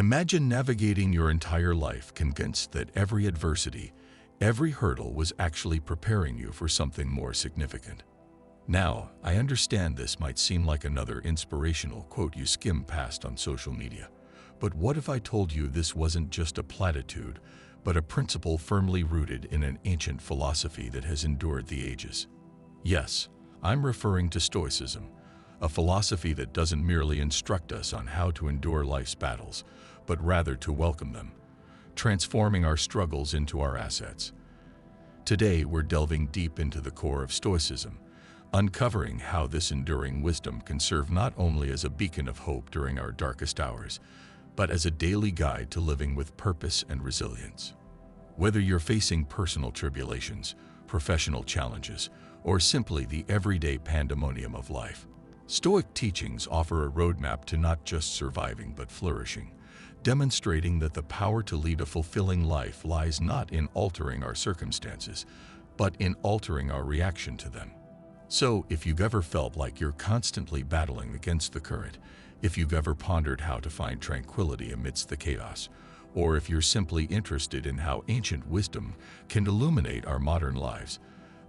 Imagine navigating your entire life convinced that every adversity, every hurdle was actually preparing you for something more significant. Now, I understand this might seem like another inspirational quote you skim past on social media, but what if I told you this wasn't just a platitude, but a principle firmly rooted in an ancient philosophy that has endured the ages? Yes, I'm referring to Stoicism, a philosophy that doesn't merely instruct us on how to endure life's battles, but rather to welcome them, transforming our struggles into our assets. Today, we're delving deep into the core of Stoicism, uncovering how this enduring wisdom can serve not only as a beacon of hope during our darkest hours, but as a daily guide to living with purpose and resilience. Whether you're facing personal tribulations, professional challenges, or simply the everyday pandemonium of life, Stoic teachings offer a roadmap to not just surviving but flourishing, demonstrating that the power to lead a fulfilling life lies not in altering our circumstances, but in altering our reaction to them. So, if you've ever felt like you're constantly battling against the current, if you've ever pondered how to find tranquility amidst the chaos, or if you're simply interested in how ancient wisdom can illuminate our modern lives,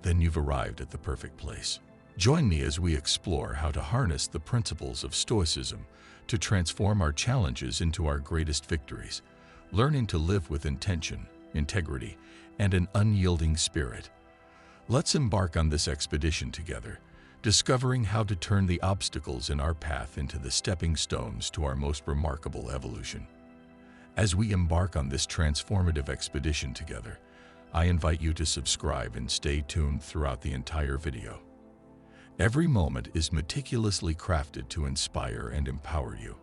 then you've arrived at the perfect place. Join me as we explore how to harness the principles of Stoicism to transform our challenges into our greatest victories, learning to live with intention, integrity, and an unyielding spirit. Let's embark on this expedition together, discovering how to turn the obstacles in our path into the stepping stones to our most remarkable evolution. As we embark on this transformative expedition together, I invite you to subscribe and stay tuned throughout the entire video. Every moment is meticulously crafted to inspire and empower you,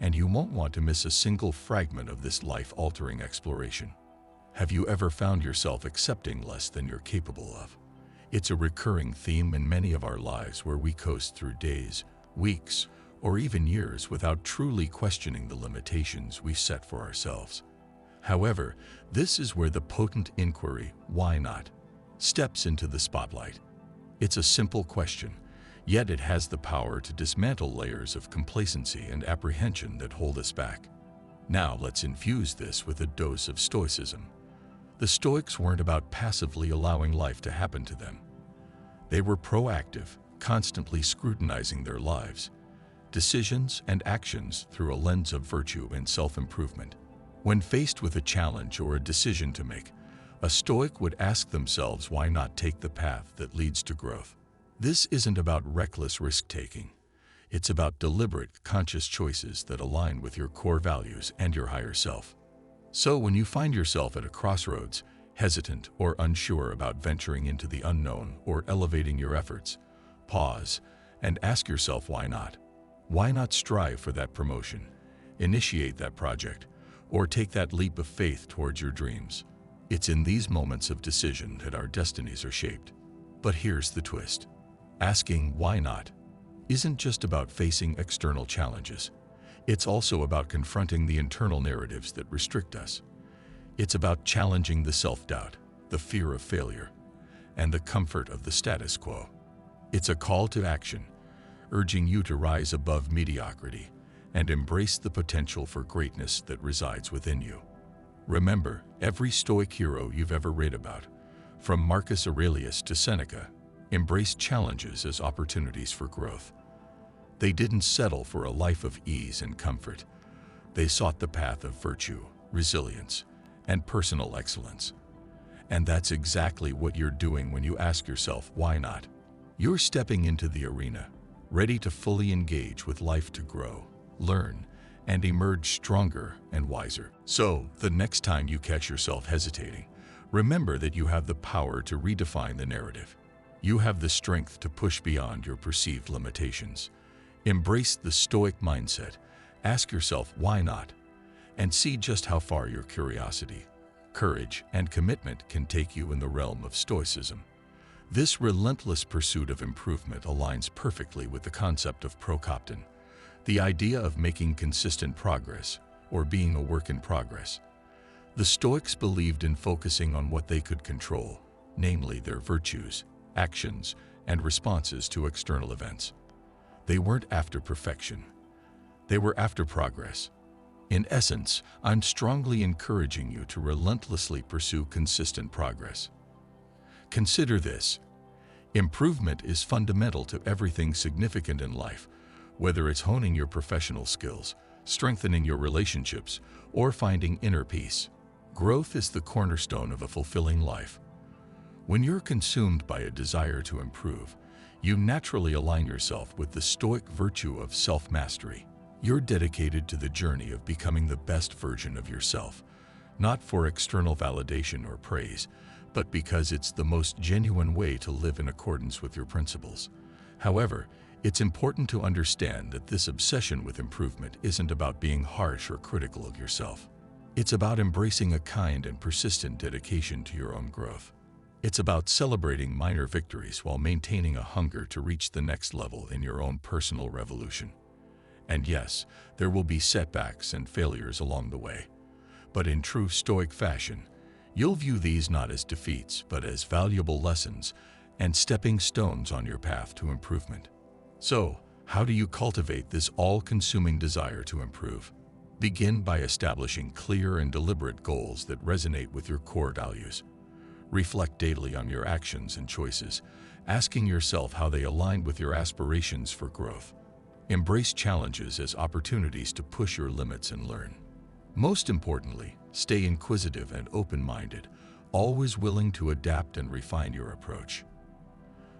and you won't want to miss a single fragment of this life-altering exploration. Have you ever found yourself accepting less than you're capable of? It's a recurring theme in many of our lives where we coast through days, weeks, or even years without truly questioning the limitations we set for ourselves. However, this is where the potent inquiry, "Why not?" steps into the spotlight. It's a simple question, yet it has the power to dismantle layers of complacency and apprehension that hold us back. Now let's infuse this with a dose of Stoicism. The Stoics weren't about passively allowing life to happen to them. They were proactive, constantly scrutinizing their lives, decisions, and actions through a lens of virtue and self-improvement. When faced with a challenge or a decision to make, a Stoic would ask themselves, why not take the path that leads to growth? This isn't about reckless risk-taking. It's about deliberate, conscious choices that align with your core values and your higher self. So when you find yourself at a crossroads, hesitant or unsure about venturing into the unknown or elevating your efforts, pause and ask yourself, why not? Why not strive for that promotion, initiate that project, or take that leap of faith towards your dreams? It's in these moments of decision that our destinies are shaped. But here's the twist. Asking why not isn't just about facing external challenges. It's also about confronting the internal narratives that restrict us. It's about challenging the self-doubt, the fear of failure, and the comfort of the status quo. It's a call to action, urging you to rise above mediocrity and embrace the potential for greatness that resides within you. Remember, every Stoic hero you've ever read about, from Marcus Aurelius to Seneca, embraced challenges as opportunities for growth. They didn't settle for a life of ease and comfort. They sought the path of virtue, resilience, and personal excellence. And that's exactly what you're doing when you ask yourself, why not? You're stepping into the arena, ready to fully engage with life to grow, learn, and emerge stronger and wiser. So, the next time you catch yourself hesitating, remember that you have the power to redefine the narrative. You have the strength to push beyond your perceived limitations. Embrace the Stoic mindset, ask yourself why not, and see just how far your curiosity, courage, and commitment can take you in the realm of Stoicism. This relentless pursuit of improvement aligns perfectly with the concept of prokopton, the idea of making consistent progress, or being a work in progress. The Stoics believed in focusing on what they could control, namely their virtues, actions, and responses to external events. They weren't after perfection. They were after progress. In essence, I'm strongly encouraging you to relentlessly pursue consistent progress. Consider this. Improvement is fundamental to everything significant in life, whether it's honing your professional skills, strengthening your relationships, or finding inner peace. Growth is the cornerstone of a fulfilling life. When you're consumed by a desire to improve, you naturally align yourself with the Stoic virtue of self-mastery. You're dedicated to the journey of becoming the best version of yourself, not for external validation or praise, but because it's the most genuine way to live in accordance with your principles. However, it's important to understand that this obsession with improvement isn't about being harsh or critical of yourself. It's about embracing a kind and persistent dedication to your own growth. It's about celebrating minor victories while maintaining a hunger to reach the next level in your own personal revolution. And yes, there will be setbacks and failures along the way. But in true Stoic fashion, you'll view these not as defeats, but as valuable lessons and stepping stones on your path to improvement. So, how do you cultivate this all-consuming desire to improve? Begin by establishing clear and deliberate goals that resonate with your core values. Reflect daily on your actions and choices, asking yourself how they align with your aspirations for growth. Embrace challenges as opportunities to push your limits and learn. Most importantly, stay inquisitive and open-minded, always willing to adapt and refine your approach.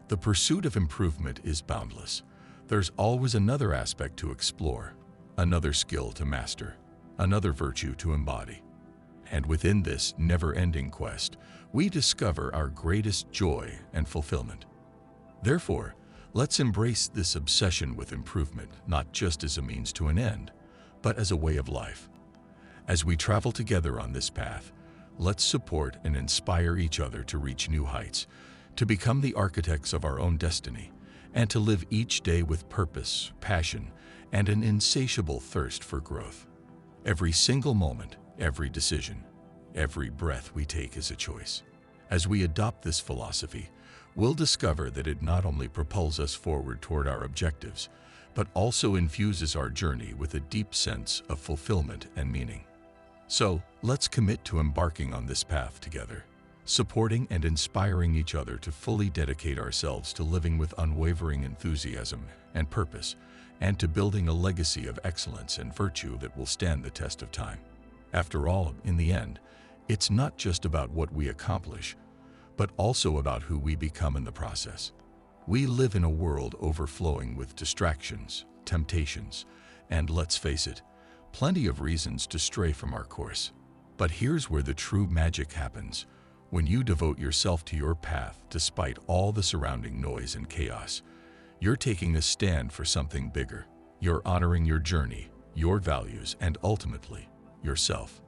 The pursuit of improvement is boundless. There's always another aspect to explore, another skill to master, another virtue to embody. And within this never-ending quest, we discover our greatest joy and fulfillment. Therefore, let's embrace this obsession with improvement not just as a means to an end, but as a way of life. As we travel together on this path, let's support and inspire each other to reach new heights, to become the architects of our own destiny, and to live each day with purpose, passion, and an insatiable thirst for growth. Every single moment, every decision, every breath we take is a choice. As we adopt this philosophy, we'll discover that it not only propels us forward toward our objectives, but also infuses our journey with a deep sense of fulfillment and meaning. So, let's commit to embarking on this path together, supporting and inspiring each other to fully dedicate ourselves to living with unwavering enthusiasm and purpose, and to building a legacy of excellence and virtue that will stand the test of time. After all, in the end, it's not just about what we accomplish, but also about who we become in the process. We live in a world overflowing with distractions, temptations, and let's face it, plenty of reasons to stray from our course. But here's where the true magic happens. When you devote yourself to your path despite all the surrounding noise and chaos, you're taking a stand for something bigger. You're honoring your journey, your values, and ultimately, yourself.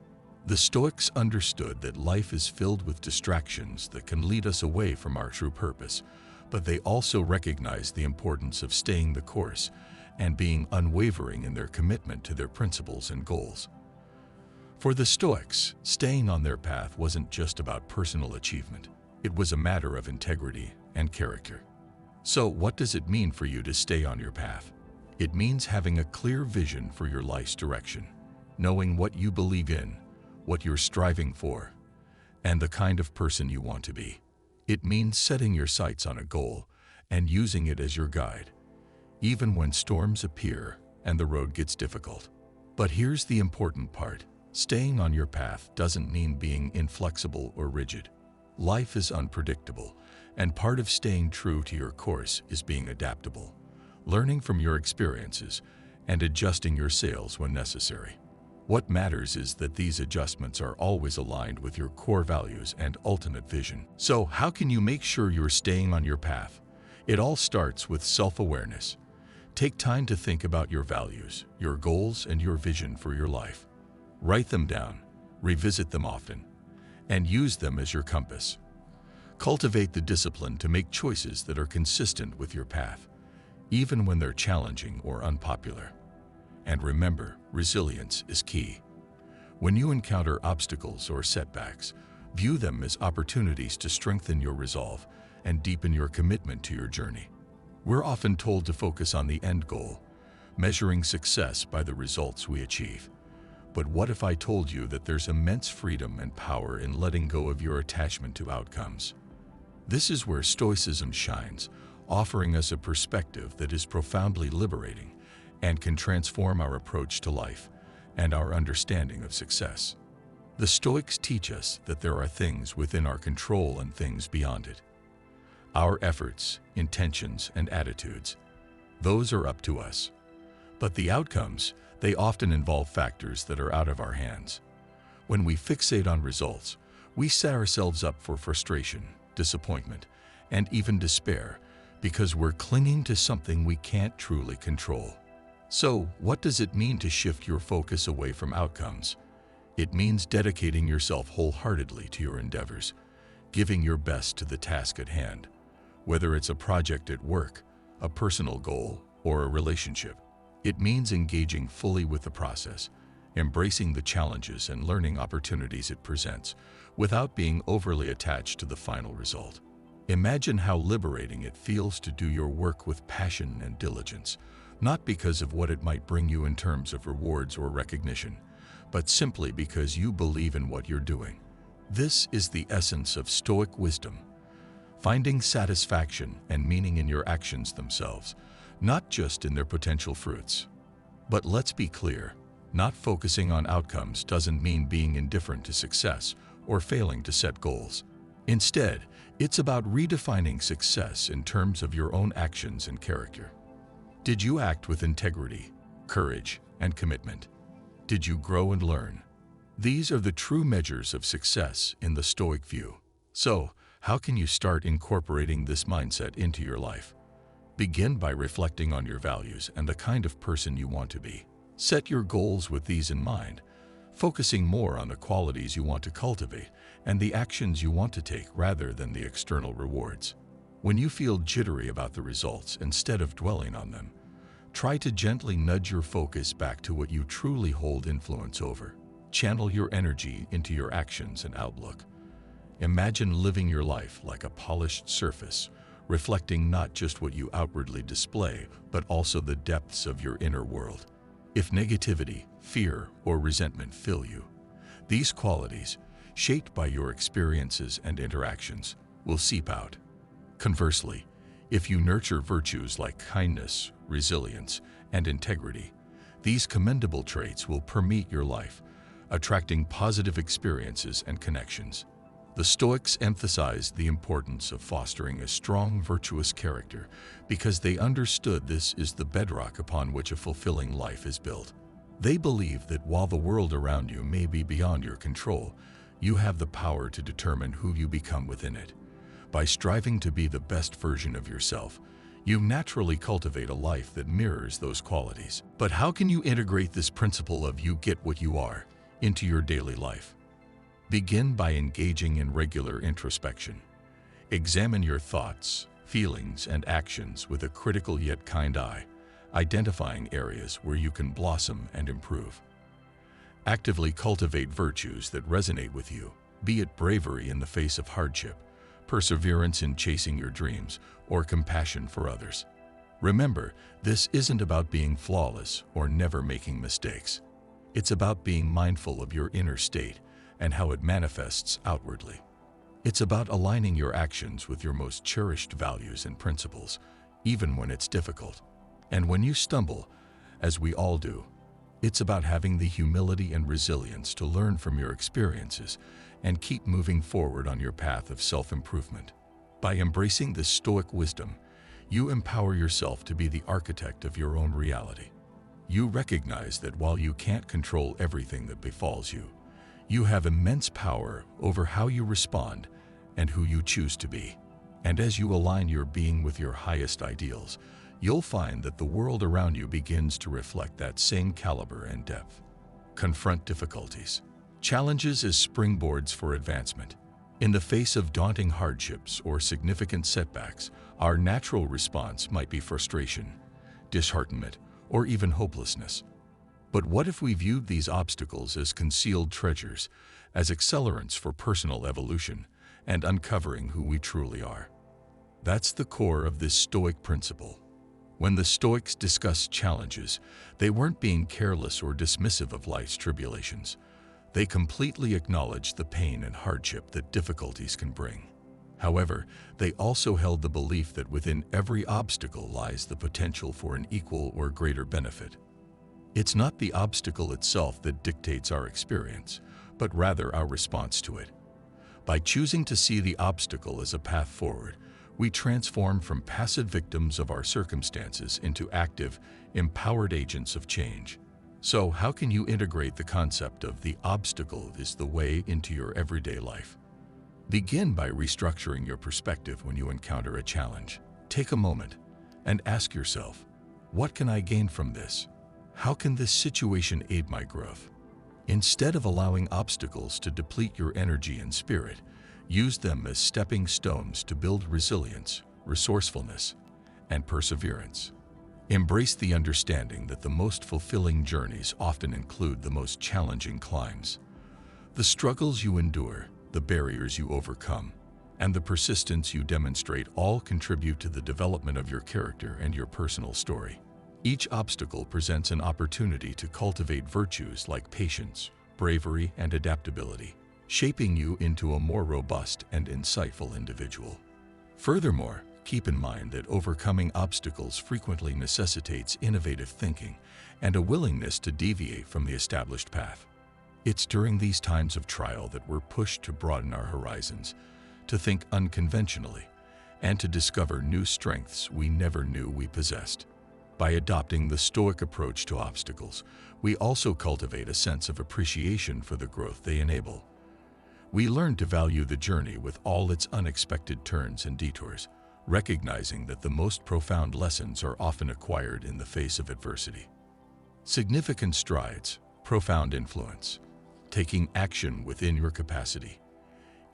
The Stoics understood that life is filled with distractions that can lead us away from our true purpose, but they also recognized the importance of staying the course and being unwavering in their commitment to their principles and goals. For the Stoics, staying on their path wasn't just about personal achievement. It was a matter of integrity and character. So, what does it mean for you to stay on your path? It means having a clear vision for your life's direction, knowing what you believe in, what you're striving for, and the kind of person you want to be. It means setting your sights on a goal and using it as your guide, even when storms appear and the road gets difficult. But here's the important part. Staying on your path doesn't mean being inflexible or rigid. Life is unpredictable, and part of staying true to your course is being adaptable, learning from your experiences, and adjusting your sails when necessary. What matters is that these adjustments are always aligned with your core values and ultimate vision. So, how can you make sure you're staying on your path? It all starts with self-awareness. Take time to think about your values, your goals, and your vision for your life. Write them down, revisit them often, and use them as your compass. Cultivate the discipline to make choices that are consistent with your path, even when they're challenging or unpopular. And remember, resilience is key. When you encounter obstacles or setbacks, view them as opportunities to strengthen your resolve and deepen your commitment to your journey. We're often told to focus on the end goal, measuring success by the results we achieve. But what if I told you that there's immense freedom and power in letting go of your attachment to outcomes? This is where Stoicism shines, offering us a perspective that is profoundly liberating and can transform our approach to life and our understanding of success. The Stoics teach us that there are things within our control and things beyond it. Our efforts, intentions, and attitudes, those are up to us. But the outcomes, they often involve factors that are out of our hands. When we fixate on results, we set ourselves up for frustration, disappointment, and even despair because we're clinging to something we can't truly control. So, what does it mean to shift your focus away from outcomes? It means dedicating yourself wholeheartedly to your endeavors, giving your best to the task at hand, whether it's a project at work, a personal goal, or a relationship. It means engaging fully with the process, embracing the challenges and learning opportunities it presents, without being overly attached to the final result. Imagine how liberating it feels to do your work with passion and diligence, not because of what it might bring you in terms of rewards or recognition, but simply because you believe in what you're doing. This is the essence of Stoic wisdom, finding satisfaction and meaning in your actions themselves, not just in their potential fruits. But let's be clear, not focusing on outcomes doesn't mean being indifferent to success or failing to set goals. Instead, it's about redefining success in terms of your own actions and character. Did you act with integrity, courage, and commitment? Did you grow and learn? These are the true measures of success in the Stoic view. So, how can you start incorporating this mindset into your life? Begin by reflecting on your values and the kind of person you want to be. Set your goals with these in mind, focusing more on the qualities you want to cultivate and the actions you want to take rather than the external rewards. When you feel jittery about the results, instead of dwelling on them, try to gently nudge your focus back to what you truly hold influence over. Channel your energy into your actions and outlook. Imagine living your life like a polished surface, reflecting not just what you outwardly display, but also the depths of your inner world. If negativity, fear, or resentment fill you, these qualities, shaped by your experiences and interactions, will seep out. Conversely, if you nurture virtues like kindness, resilience, and integrity, these commendable traits will permeate your life, attracting positive experiences and connections. The Stoics emphasized the importance of fostering a strong, virtuous character because they understood this is the bedrock upon which a fulfilling life is built. They believe that while the world around you may be beyond your control, you have the power to determine who you become within it. By striving to be the best version of yourself, you naturally cultivate a life that mirrors those qualities. But how can you integrate this principle of you get what you are into your daily life? Begin by engaging in regular introspection. Examine your thoughts, feelings, and actions with a critical yet kind eye, identifying areas where you can blossom and improve. Actively cultivate virtues that resonate with you, be it bravery in the face of hardship, perseverance in chasing your dreams, or compassion for others. Remember, this isn't about being flawless or never making mistakes. It's about being mindful of your inner state and how it manifests outwardly. It's about aligning your actions with your most cherished values and principles, even when it's difficult. And when you stumble, as we all do, it's about having the humility and resilience to learn from your experiences and keep moving forward on your path of self-improvement. By embracing this Stoic wisdom, you empower yourself to be the architect of your own reality. You recognize that while you can't control everything that befalls you, you have immense power over how you respond and who you choose to be. And as you align your being with your highest ideals, you'll find that the world around you begins to reflect that same caliber and depth. Confront difficulties, challenges as springboards for advancement. In the face of daunting hardships or significant setbacks, our natural response might be frustration, disheartenment, or even hopelessness. But what if we viewed these obstacles as concealed treasures, as accelerants for personal evolution and uncovering who we truly are? That's the core of this Stoic principle. When the Stoics discussed challenges, they weren't being careless or dismissive of life's tribulations. They completely acknowledged the pain and hardship that difficulties can bring. However, they also held the belief that within every obstacle lies the potential for an equal or greater benefit. It's not the obstacle itself that dictates our experience, but rather our response to it. By choosing to see the obstacle as a path forward, we transform from passive victims of our circumstances into active, empowered agents of change. So, how can you integrate the concept of the obstacle is the way into your everyday life? Begin by restructuring your perspective when you encounter a challenge. Take a moment and ask yourself, what can I gain from this? How can this situation aid my growth? Instead of allowing obstacles to deplete your energy and spirit, use them as stepping stones to build resilience, resourcefulness, and perseverance. Embrace the understanding that the most fulfilling journeys often include the most challenging climbs. The struggles you endure, the barriers you overcome, and the persistence you demonstrate all contribute to the development of your character and your personal story. Each obstacle presents an opportunity to cultivate virtues like patience, bravery, and adaptability, shaping you into a more robust and insightful individual. Furthermore, keep in mind that overcoming obstacles frequently necessitates innovative thinking and a willingness to deviate from the established path. It's during these times of trial that we're pushed to broaden our horizons, to think unconventionally, and to discover new strengths we never knew we possessed. By adopting the Stoic approach to obstacles, we also cultivate a sense of appreciation for the growth they enable. We learn to value the journey with all its unexpected turns and detours, recognizing that the most profound lessons are often acquired in the face of adversity. Significant strides, profound influence, taking action within your capacity.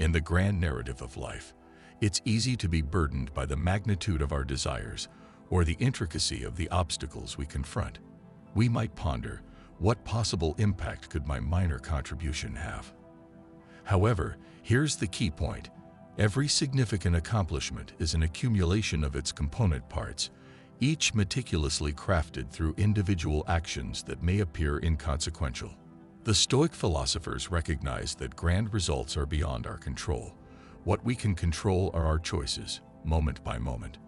In the grand narrative of life, it's easy to be burdened by the magnitude of our desires or the intricacy of the obstacles we confront. We might ponder, what possible impact could my minor contribution have? However, here's the key point. Every significant accomplishment is an accumulation of its component parts, each meticulously crafted through individual actions that may appear inconsequential. The Stoic philosophers recognize that grand results are beyond our control. What we can control are our choices, moment by moment.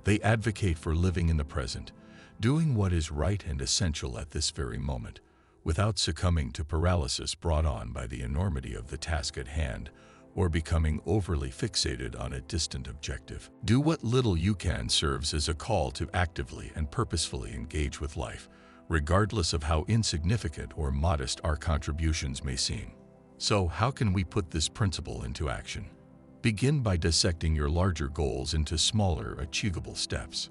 They advocate for living in the present, doing what is right and essential at this very moment, without succumbing to paralysis brought on by the enormity of the task at hand or becoming overly fixated on a distant objective. Do what little you can serves as a call to actively and purposefully engage with life, regardless of how insignificant or modest our contributions may seem. So, how can we put this principle into action? Begin by dissecting your larger goals into smaller, achievable steps.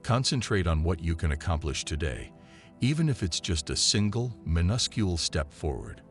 Concentrate on what you can accomplish today, even if it's just a single, minuscule step forward.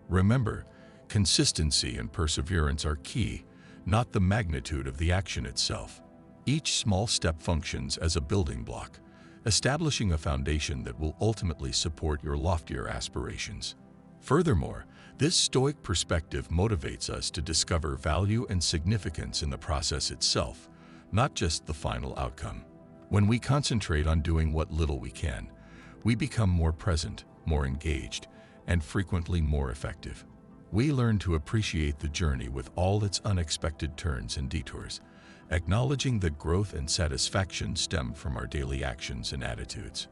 Remember, consistency and perseverance are key, not the magnitude of the action itself. Each small step functions as a building block, establishing a foundation that will ultimately support your loftier aspirations. Furthermore, this Stoic perspective motivates us to discover value and significance in the process itself, not just the final outcome. When we concentrate on doing what little we can, we become more present, more engaged, and frequently more effective. We learn to appreciate the journey with all its unexpected turns and detours, acknowledging that growth and satisfaction stem from our daily actions and attitudes.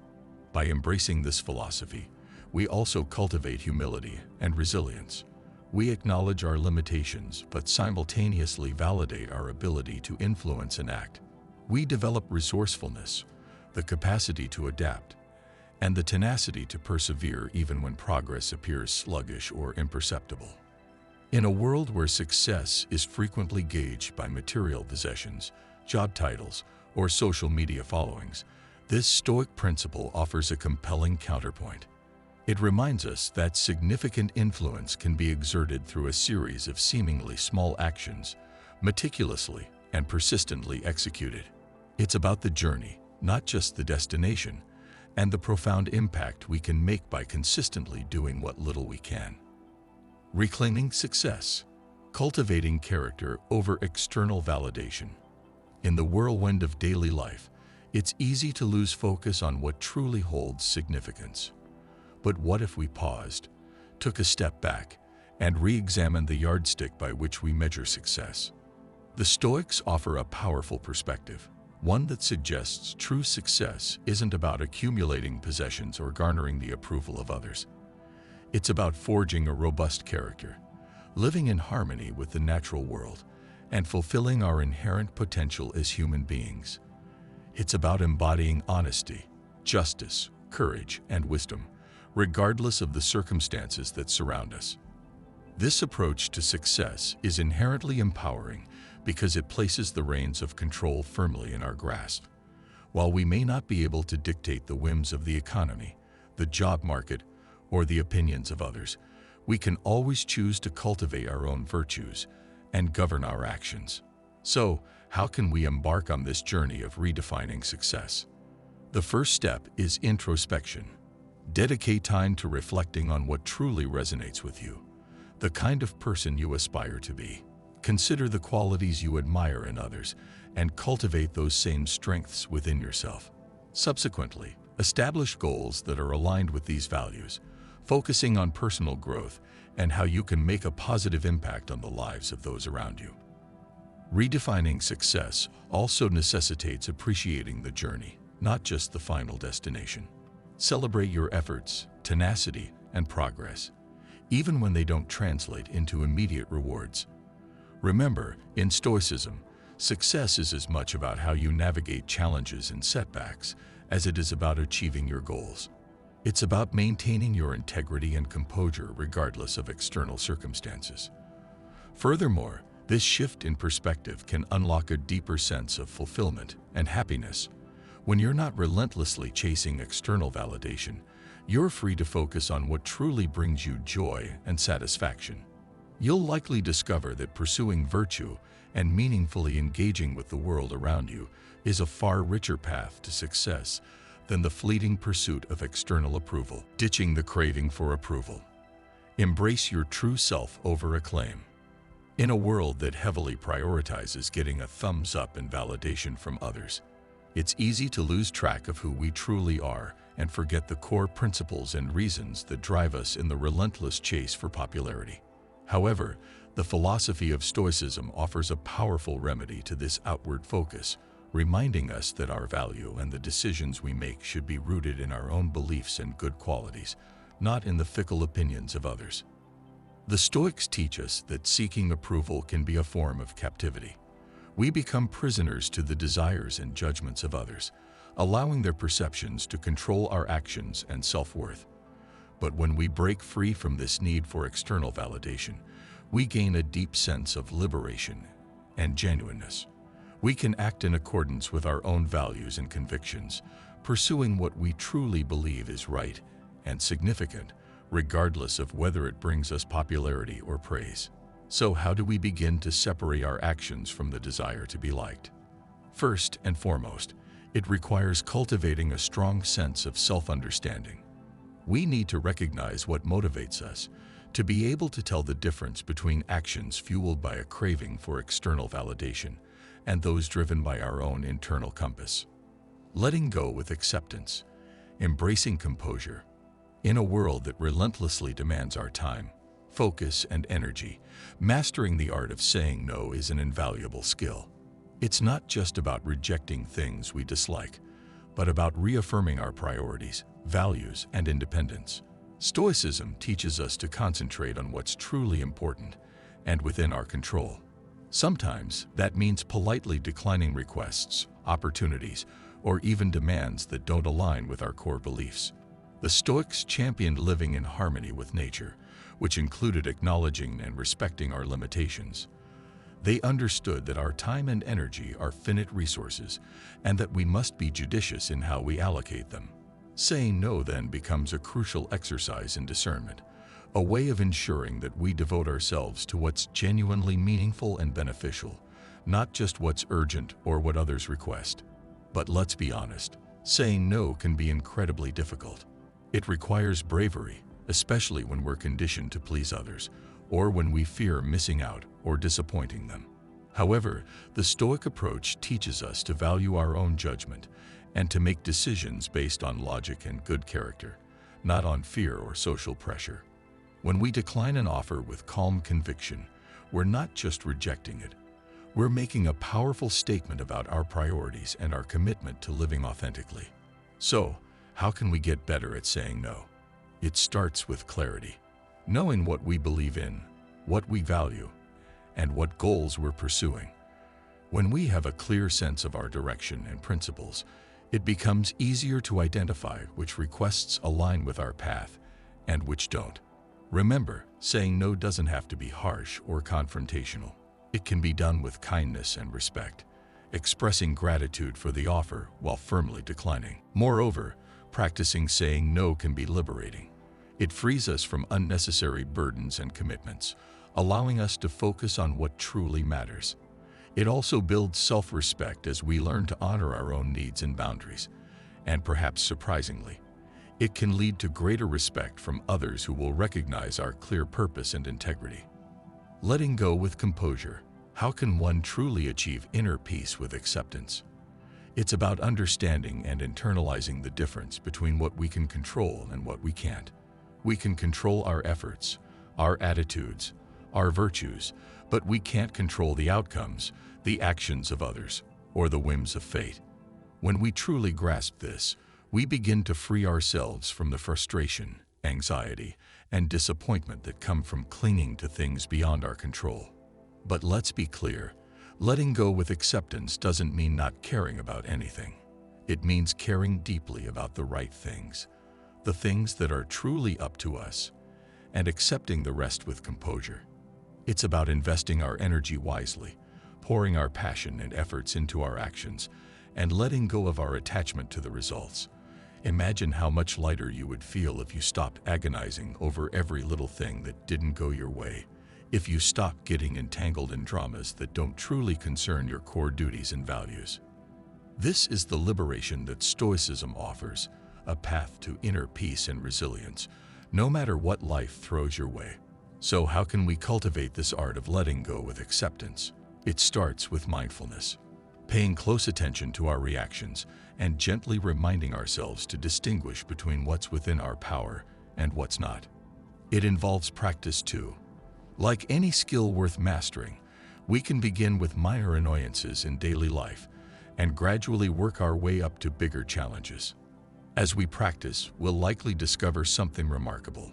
By embracing this philosophy, we also cultivate humility and resilience. We acknowledge our limitations but simultaneously validate our ability to influence and act. We develop resourcefulness, the capacity to adapt, and the tenacity to persevere even when progress appears sluggish or imperceptible. In a world where success is frequently gauged by material possessions, job titles, or social media followings, this Stoic principle offers a compelling counterpoint. It reminds us that significant influence can be exerted through a series of seemingly small actions, meticulously and persistently executed. It's about the journey, not just the destination, and the profound impact we can make by consistently doing what little we can. Reclaiming success, cultivating character over external validation. In the whirlwind of daily life, It's easy to lose focus on what truly holds significance. But what if we paused, took a step back, and re-examined the yardstick by which we measure success? The Stoics offer a powerful perspective, one that suggests true success isn't about accumulating possessions or garnering the approval of others. It's about forging a robust character, living in harmony with the natural world, and fulfilling our inherent potential as human beings. It's about embodying honesty, justice, courage, and wisdom, regardless of the circumstances that surround us. This approach to success is inherently empowering because it places the reins of control firmly in our grasp. While we may not be able to dictate the whims of the economy, the job market, or the opinions of others, we can always choose to cultivate our own virtues and govern our actions. So, how can we embark on this journey of redefining success? The first step is introspection. Dedicate time to reflecting on what truly resonates with you, the kind of person you aspire to be. Consider the qualities you admire in others and cultivate those same strengths within yourself. Subsequently, establish goals that are aligned with these values, focusing on personal growth and how you can make a positive impact on the lives of those around you. Redefining success also necessitates appreciating the journey, not just the final destination. Celebrate your efforts, tenacity, and progress, even when they don't translate into immediate rewards. Remember, in Stoicism, success is as much about how you navigate challenges and setbacks as it is about achieving your goals. It's about maintaining your integrity and composure regardless of external circumstances. Furthermore, this shift in perspective can unlock a deeper sense of fulfillment and happiness. When you're not relentlessly chasing external validation, you're free to focus on what truly brings you joy and satisfaction. You'll likely discover that pursuing virtue and meaningfully engaging with the world around you is a far richer path to success than the fleeting pursuit of external approval. Ditching the craving for approval. Embrace your true self over acclaim. In a world that heavily prioritizes getting a thumbs up and validation from others, it's easy to lose track of who we truly are and forget the core principles and reasons that drive us in the relentless chase for popularity. However, the philosophy of Stoicism offers a powerful remedy to this outward focus, reminding us that our value and the decisions we make should be rooted in our own beliefs and good qualities, not in the fickle opinions of others. The Stoics teach us that seeking approval can be a form of captivity. We become prisoners to the desires and judgments of others, allowing their perceptions to control our actions and self-worth. But when we break free from this need for external validation, we gain a deep sense of liberation and genuineness. We can act in accordance with our own values and convictions, pursuing what we truly believe is right and significant, regardless of whether it brings us popularity or praise. So how do we begin to separate our actions from the desire to be liked? First and foremost, it requires cultivating a strong sense of self-understanding. We need to recognize what motivates us, to be able to tell the difference between actions fueled by a craving for external validation and those driven by our own internal compass. Letting go with acceptance, embracing composure. In a world that relentlessly demands our time, focus, and energy, mastering the art of saying no is an invaluable skill. It's not just about rejecting things we dislike, but about reaffirming our priorities, values, and independence. Stoicism teaches us to concentrate on what's truly important and within our control. Sometimes that means politely declining requests, opportunities, or even demands that don't align with our core beliefs. The Stoics championed living in harmony with nature, which included acknowledging and respecting our limitations. They understood that our time and energy are finite resources and that we must be judicious in how we allocate them. Saying no then becomes a crucial exercise in discernment, a way of ensuring that we devote ourselves to what's genuinely meaningful and beneficial, not just what's urgent or what others request. But let's be honest, saying no can be incredibly difficult. It requires bravery, especially when we're conditioned to please others, or when we fear missing out or disappointing them. However, the Stoic approach teaches us to value our own judgment and to make decisions based on logic and good character, not on fear or social pressure. When we decline an offer with calm conviction, we're not just rejecting it. We're making a powerful statement about our priorities and our commitment to living authentically. So, how can we get better at saying no? It starts with clarity. Knowing what we believe in, what we value, and what goals we're pursuing. When we have a clear sense of our direction and principles, it becomes easier to identify which requests align with our path and which don't. Remember, saying no doesn't have to be harsh or confrontational. It can be done with kindness and respect, expressing gratitude for the offer while firmly declining. Moreover, practicing saying no can be liberating. It frees us from unnecessary burdens and commitments, allowing us to focus on what truly matters. It also builds self-respect as we learn to honor our own needs and boundaries. And perhaps surprisingly, it can lead to greater respect from others who will recognize our clear purpose and integrity. Letting go with composure. How can one truly achieve inner peace with acceptance? It's about understanding and internalizing the difference between what we can control and what we can't. We can control our efforts, our attitudes, our virtues, but we can't control the outcomes, the actions of others, or the whims of fate. When we truly grasp this, we begin to free ourselves from the frustration, anxiety, and disappointment that come from clinging to things beyond our control. But let's be clear, letting go with acceptance doesn't mean not caring about anything. It means caring deeply about the right things, the things that are truly up to us, and accepting the rest with composure. It's about investing our energy wisely, pouring our passion and efforts into our actions, and letting go of our attachment to the results. Imagine how much lighter you would feel if you stopped agonizing over every little thing that didn't go your way, if you stopped getting entangled in dramas that don't truly concern your core duties and values. This is the liberation that Stoicism offers, a path to inner peace and resilience, no matter what life throws your way. So how can we cultivate this art of letting go with acceptance? It starts with mindfulness, paying close attention to our reactions and gently reminding ourselves to distinguish between what's within our power and what's not. It involves practice too. Like any skill worth mastering, we can begin with minor annoyances in daily life and gradually work our way up to bigger challenges. As we practice, we'll likely discover something remarkable.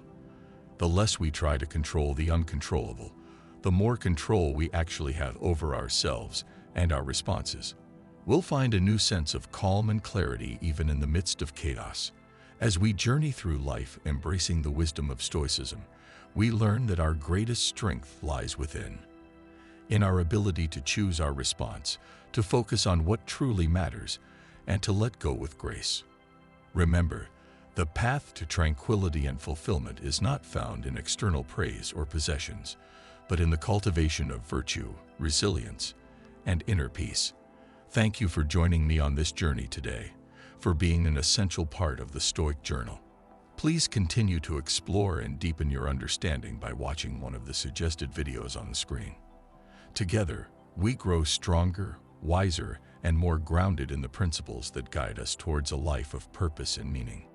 The less we try to control the uncontrollable, the more control we actually have over ourselves and our responses. We'll find a new sense of calm and clarity even in the midst of chaos. As we journey through life embracing the wisdom of Stoicism, we learn that our greatest strength lies within, in our ability to choose our response, to focus on what truly matters, and to let go with grace. Remember, the path to tranquility and fulfillment is not found in external praise or possessions, but in the cultivation of virtue, resilience, and inner peace. Thank you for joining me on this journey today, for being an essential part of the Stoic Journal. Please continue to explore and deepen your understanding by watching one of the suggested videos on the screen. Together, we grow stronger, wiser, and more grounded in the principles that guide us towards a life of purpose and meaning.